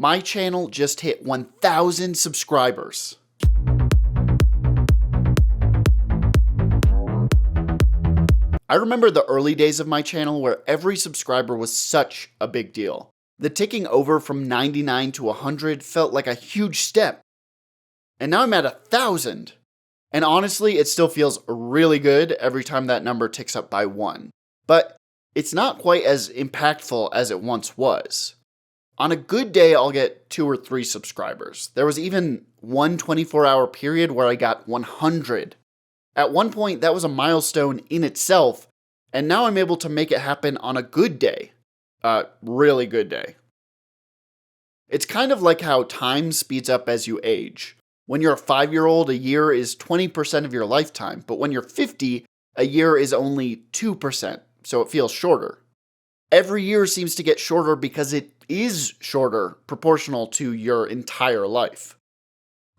My channel just hit 1,000 subscribers. I remember the early days of my channel where every subscriber was such a big deal. The ticking over from 99 to 100 felt like a huge step. And now I'm at 1,000. And honestly, it still feels really good every time that number ticks up by 1. But it's not quite as impactful as it once was. On a good day, I'll get 2 or 3 subscribers. There was even one 24-hour period where I got 100. At one point, that was a milestone in itself, and now I'm able to make it happen on a good day. A really good day. It's kind of like how time speeds up as you age. When you're a 5-year-old, a year is 20% of your lifetime, but when you're 50, a year is only 2%, so it feels shorter. Every year seems to get shorter because it is shorter proportional to your entire life.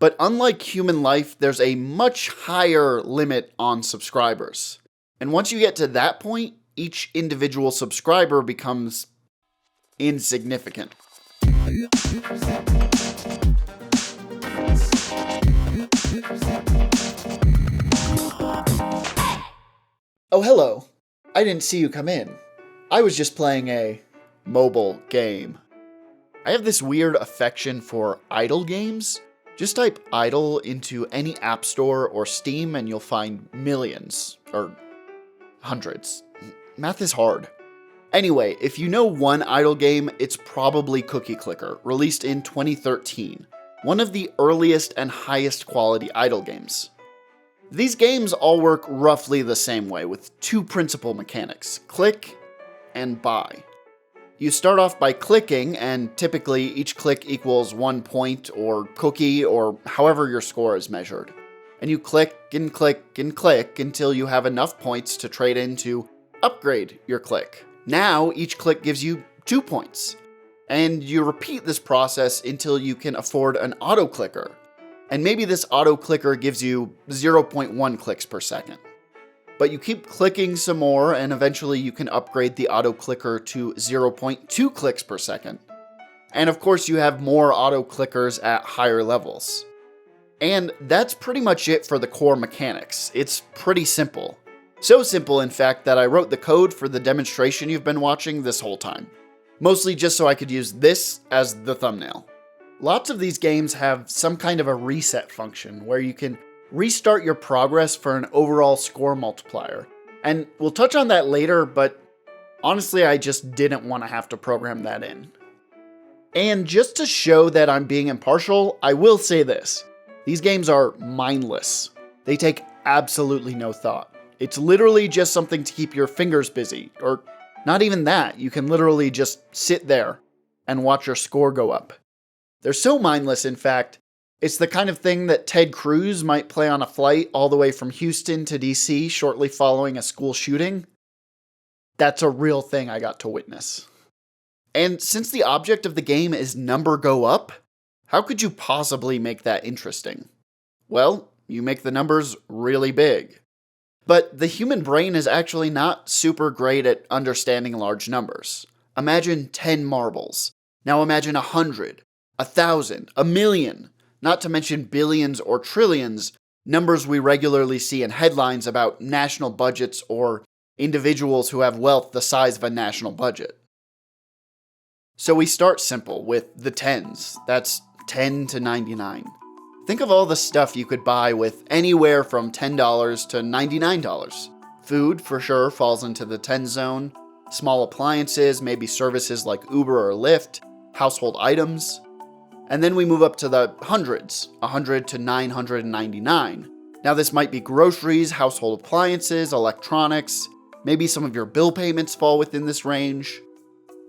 But unlike human life, there's a much higher limit on subscribers. And once you get to that point, each individual subscriber becomes insignificant. Oh, hello. I didn't see you come in. I was just playing a mobile game. I have this weird affection for idle games. Just type idle into any app store or Steam and you'll find millions, or hundreds. Math is hard. Anyway, if you know one idle game, it's probably Cookie Clicker, released in 2013. One of the earliest and highest quality idle games. These games all work roughly the same way, with 2 principal mechanics: click and buy. You start off by clicking, and typically each click equals 1 point or cookie or however your score is measured. And you click and click and click until you have enough points to trade in to upgrade your click. Now each click gives you 2 points. And you repeat this process until you can afford an auto clicker. And maybe this auto clicker gives you 0.1 clicks per second. But you keep clicking some more and eventually you can upgrade the auto clicker to 0.2 clicks per second. And of course you have more auto clickers at higher levels. And that's pretty much it for the core mechanics. It's pretty simple. So simple, in fact, that I wrote the code for the demonstration you've been watching this whole time. Mostly just so I could use this as the thumbnail. Lots of these games have some kind of a reset function where you can restart your progress for an overall score multiplier. And we'll touch on that later, but honestly, I just didn't want to have to program that in. And just to show that I'm being impartial, I will say this. These games are mindless. They take absolutely no thought. It's literally just something to keep your fingers busy, or not even that. You can literally just sit there and watch your score go up. They're so mindless, in fact, it's the kind of thing that Ted Cruz might play on a flight all the way from Houston to DC shortly following a school shooting. That's a real thing I got to witness. And since the object of the game is number go up, how could you possibly make that interesting? Well, you make the numbers really big. But the human brain is actually not super great at understanding large numbers. Imagine 10 marbles. Now imagine 100, 1,000, 1,000,000, not to mention billions or trillions, numbers we regularly see in headlines about national budgets or individuals who have wealth the size of a national budget. So we start simple with the tens. That's 10 to 99. Think of all the stuff you could buy with anywhere from $10 to $99. Food, for sure, falls into the 10 zone. Small appliances, maybe services like Uber or Lyft. Household items. And then we move up to the hundreds, 100 to 999. Now this might be groceries, household appliances, electronics. Maybe some of your bill payments fall within this range.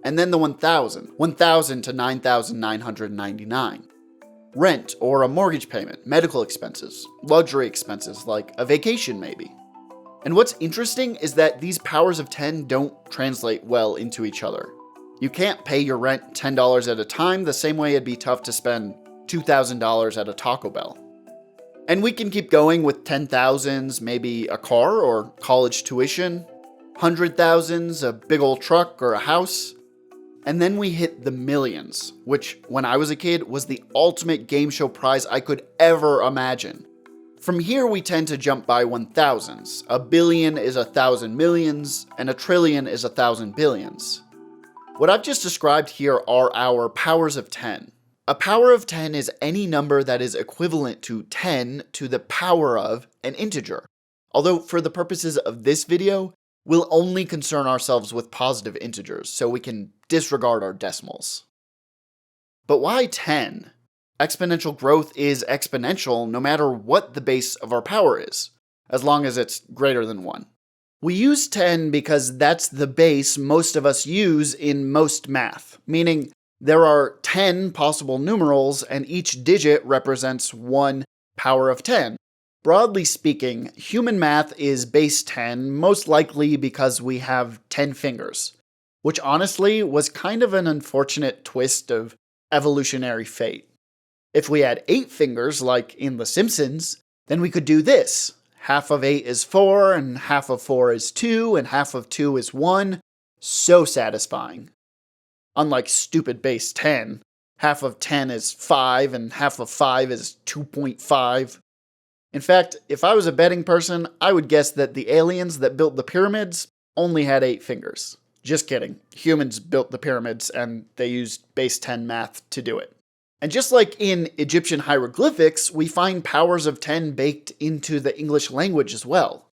And then the 1,000 to 9,999. Rent or a mortgage payment, medical expenses, luxury expenses like a vacation maybe. And what's interesting is that these powers of 10 don't translate well into each other. You can't pay your rent $10 at a time the same way it'd be tough to spend $2,000 at a Taco Bell. And we can keep going with 10,000s, maybe a car or college tuition, 100,000s, a big old truck or a house. And then we hit the millions, which, when I was a kid, was the ultimate game show prize I could ever imagine. From here, we tend to jump by 1000s. A billion is 1,000 millions, and a trillion is 1,000 billions. What I've just described here are our powers of 10. A power of 10 is any number that is equivalent to 10 to the power of an integer. Although, for the purposes of this video, we'll only concern ourselves with positive integers, so we can disregard our decimals. But why 10? Exponential growth is exponential no matter what the base of our power is, as long as it's greater than 1. We use 10 because that's the base most of us use in most math, meaning there are 10 possible numerals and each digit represents one power of 10. Broadly speaking, human math is base 10, most likely because we have 10 fingers, which honestly was kind of an unfortunate twist of evolutionary fate. If we had 8 fingers, like in The Simpsons, then we could do this. Half of 8 is 4, and half of 4 is 2, and half of 2 is 1. So satisfying. Unlike stupid base 10, half of 10 is 5, and half of 5 is 2.5. In fact, if I was a betting person, I would guess that the aliens that built the pyramids only had 8 fingers. Just kidding. Humans built the pyramids, and they used base 10 math to do it. And just like in Egyptian hieroglyphics, we find powers of 10 baked into the English language as well.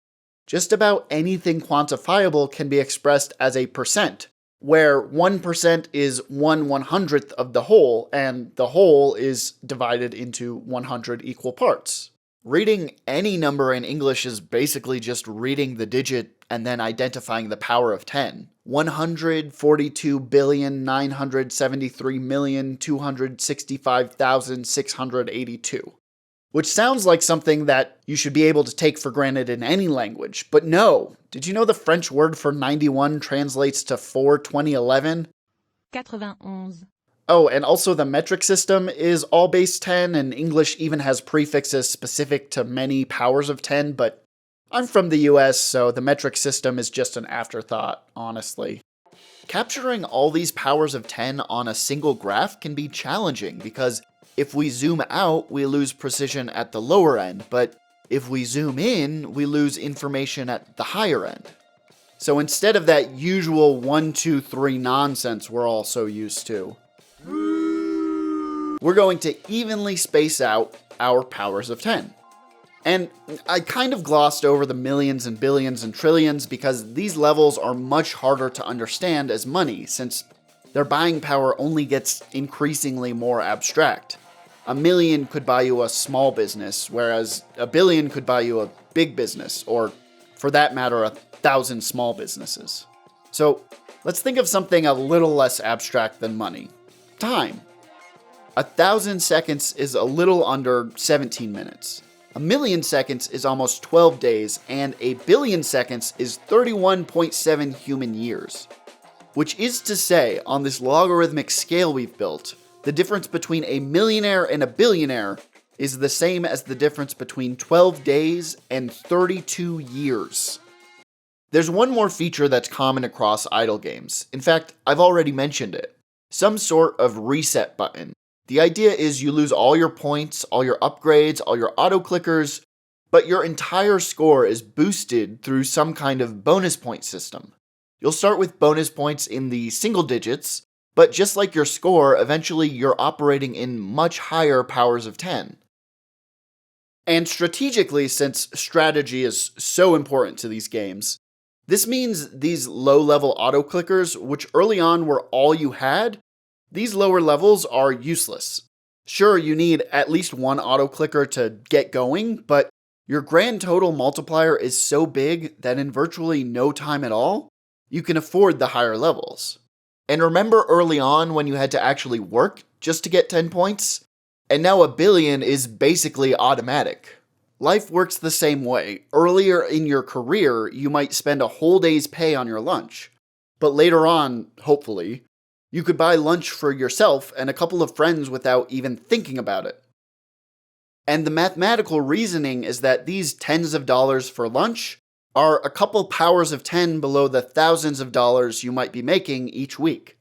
Just about anything quantifiable can be expressed as a percent, where 1% is 1/100th of the whole, and the whole is divided into 100 equal parts. Reading any number in English is basically just reading the digit and then identifying the power of 10. 142,973,265,682. Which sounds like something that you should be able to take for granted in any language, but no! Did you know the French word for 91 translates to 4/2011? 91. Oh, and also the metric system is all base 10, and English even has prefixes specific to many powers of 10, but I'm from the US, so the metric system is just an afterthought, honestly. Capturing all these powers of 10 on a single graph can be challenging, because if we zoom out, we lose precision at the lower end, but if we zoom in, we lose information at the higher end. So instead of that usual 1, 2, 3 nonsense we're all so used to, we're going to evenly space out our powers of 10. And I kind of glossed over the millions and billions and trillions because these levels are much harder to understand as money, since their buying power only gets increasingly more abstract. A million could buy you a small business, whereas a billion could buy you a big business, or for that matter, 1,000 small businesses. So let's think of something a little less abstract than money. Time. 1,000 seconds is a little under 17 minutes. A million seconds is almost 12 days, and a billion seconds is 31.7 human years. Which is to say, on this logarithmic scale we've built, the difference between a millionaire and a billionaire is the same as the difference between 12 days and 32 years. There's one more feature that's common across idle games. In fact, I've already mentioned it. Some sort of reset button. The idea is you lose all your points, all your upgrades, all your auto-clickers, but your entire score is boosted through some kind of bonus point system. You'll start with bonus points in the single digits, but just like your score, eventually you're operating in much higher powers of 10. And strategically, since strategy is so important to these games, this means these low-level auto-clickers, which early on were all you had, these lower levels are useless. Sure, you need at least one auto-clicker to get going, but your grand total multiplier is so big that in virtually no time at all, you can afford the higher levels. And remember early on when you had to actually work just to get 10 points? And now a billion is basically automatic. Life works the same way. Earlier in your career, you might spend a whole day's pay on your lunch. But later on, hopefully, you could buy lunch for yourself and a couple of friends without even thinking about it. And the mathematical reasoning is that these tens of dollars for lunch are a couple powers of 10 below the thousands of dollars you might be making each week.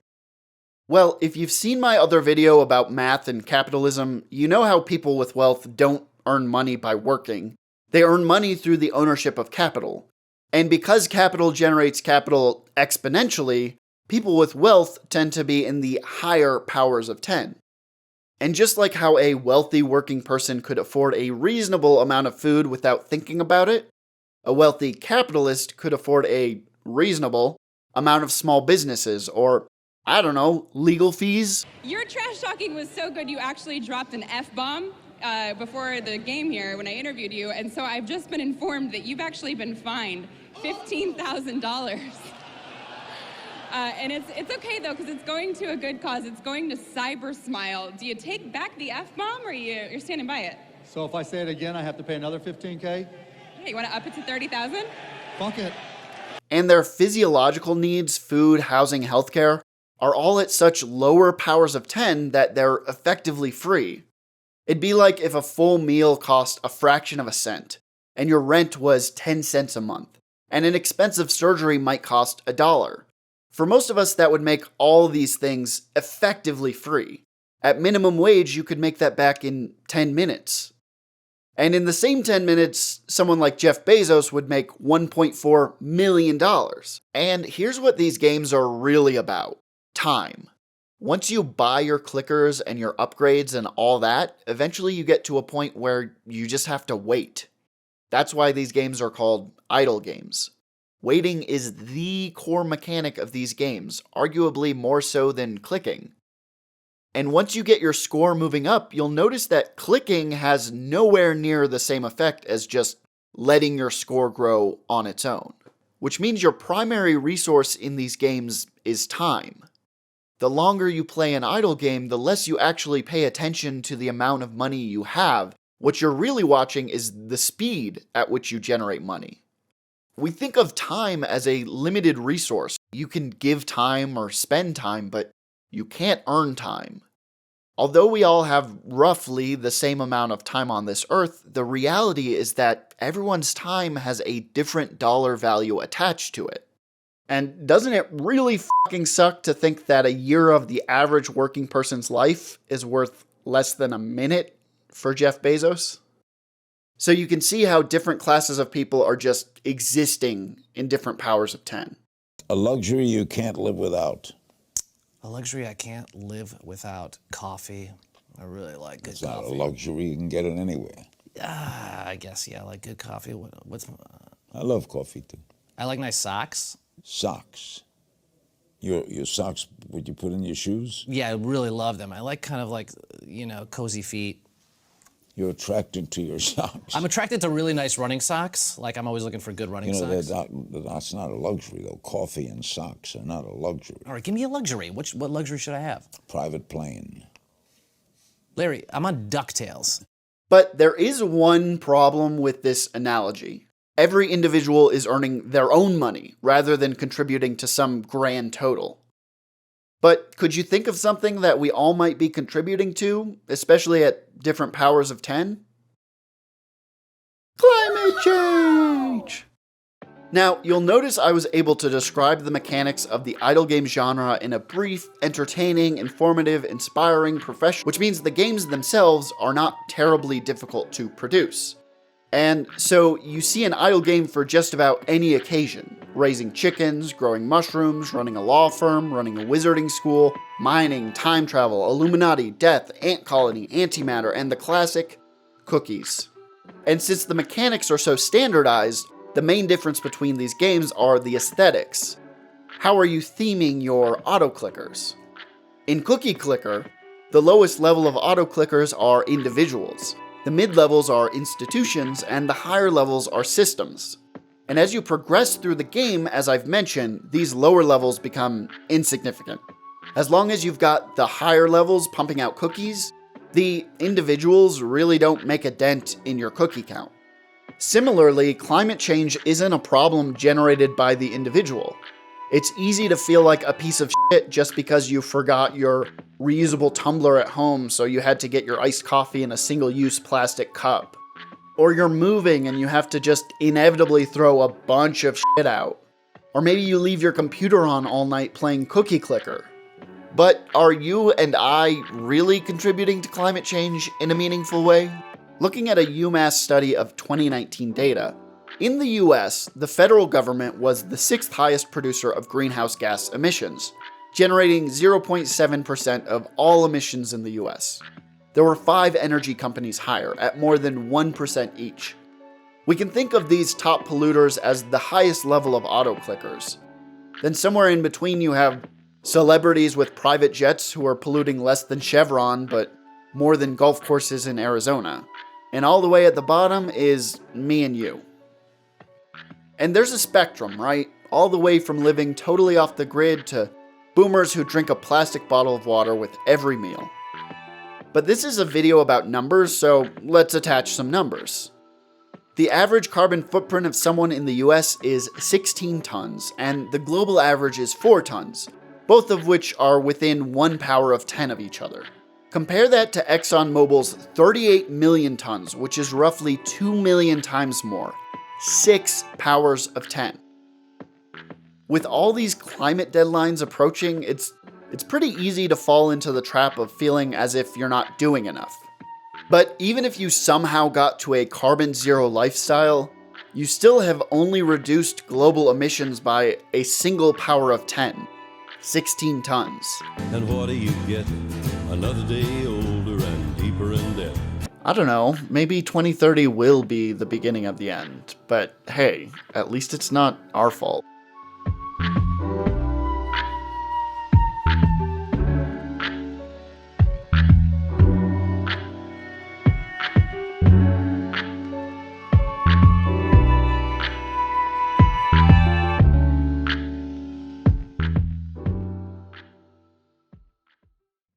Well, if you've seen my other video about math and capitalism, you know how people with wealth don't earn money by working. They earn money through the ownership of capital. And because capital generates capital exponentially, people with wealth tend to be in the higher powers of 10. And just like how a wealthy working person could afford a reasonable amount of food without thinking about it, a wealthy capitalist could afford a reasonable amount of small businesses or, I don't know, legal fees. Your trash talking was so good you actually dropped an F-bomb before the game here when I interviewed you, and so I've just been informed that you've actually been fined $15,000. And it's okay though, because it's going to a good cause. It's going to Cyber Smile. Do you take back the F-bomb or you're standing by it? So if I say it again, I have to pay another $15K? Hey, you want to up it to 30,000? Fuck it. And their physiological needs, food, housing, healthcare, are all at such lower powers of 10 that they're effectively free. It'd be like if a full meal cost a fraction of a cent, and your rent was 10 cents a month, and an expensive surgery might cost $1. For most of us, that would make all these things effectively free. At minimum wage, you could make that back in 10 minutes. And in the same 10 minutes, someone like Jeff Bezos would make $1.4 million. And here's what these games are really about. Time. Once you buy your clickers and your upgrades and all that, eventually you get to a point where you just have to wait. That's why these games are called idle games. Waiting is the core mechanic of these games, arguably more so than clicking. And once you get your score moving up, you'll notice that clicking has nowhere near the same effect as just letting your score grow on its own. Which means your primary resource in these games is time. The longer you play an idle game, the less you actually pay attention to the amount of money you have. What you're really watching is the speed at which you generate money. We think of time as a limited resource. You can give time or spend time, but you can't earn time. Although we all have roughly the same amount of time on this earth, the reality is that everyone's time has a different dollar value attached to it. And doesn't it really fucking suck to think that a year of the average working person's life is worth less than a minute for Jeff Bezos? So you can see how different classes of people are just existing in different powers of 10. A luxury you can't live without. A luxury I can't live without. Coffee. I really like good It's coffee. not a luxury, you can get it anywhere. I guess, yeah, I like good coffee. I love coffee too. I like nice socks. Socks. Your socks, would you put in your shoes? Yeah, I really love them. I like kind of like, cozy feet. You're attracted to your socks. I'm attracted to really nice running socks. Like, I'm always looking for good running socks. That's not a luxury, though. Coffee and socks are not a luxury. All right, give me a luxury. What luxury should I have? Private plane. Larry, I'm on DuckTales. But there is one problem with this analogy. Every individual is earning their own money rather than contributing to some grand total. But could you think of something that we all might be contributing to, especially at different powers of 10? Climate change! Now, you'll notice I was able to describe the mechanics of the idle game genre in a brief, entertaining, informative, inspiring, professional, which means the games themselves are not terribly difficult to produce. And so you see an idle game for just about any occasion. Raising chickens, growing mushrooms, running a law firm, running a wizarding school, mining, time travel, Illuminati, death, ant colony, antimatter, and the classic, cookies. And since the mechanics are so standardized, the main difference between these games are the aesthetics. How are you theming your auto-clickers? In Cookie Clicker, the lowest level of auto-clickers are individuals. The mid-levels are institutions, and the higher levels are systems. And as you progress through the game, as I've mentioned, these lower levels become insignificant. As long as you've got the higher levels pumping out cookies, the individuals really don't make a dent in your cookie count. Similarly, climate change isn't a problem generated by the individual. It's easy to feel like a piece of shit just because you forgot your reusable tumbler at home, so you had to get your iced coffee in a single-use plastic cup. Or you're moving and you have to just inevitably throw a bunch of shit out. Or maybe you leave your computer on all night playing Cookie Clicker. But are you and I really contributing to climate change in a meaningful way? Looking at a UMass study of 2019 data, in the US, the federal government was the 6th highest producer of greenhouse gas emissions, generating 0.7% of all emissions in the US. There were 5 energy companies higher, at more than 1% each. We can think of these top polluters as the highest level of auto clickers. Then somewhere in between you have celebrities with private jets who are polluting less than Chevron, but more than golf courses in Arizona. And all the way at the bottom is me and you. And there's a spectrum, right? All the way from living totally off the grid to boomers who drink a plastic bottle of water with every meal. But this is a video about numbers, so let's attach some numbers. The average carbon footprint of someone in the US is 16 tons, and the global average is 4 tons, both of which are within 1 power of 10 of each other. Compare that to ExxonMobil's 38 million tons, which is roughly 2 million times more, 6 powers of 10. With all these climate deadlines approaching, it's pretty easy to fall into the trap of feeling as if you're not doing enough. But even if you somehow got to a carbon zero lifestyle, you still have only reduced global emissions by a single power of 10, 16 tons. And what do you get? Another day older and deeper in debt. I don't know, maybe 2030 will be the beginning of the end, but hey, at least it's not our fault.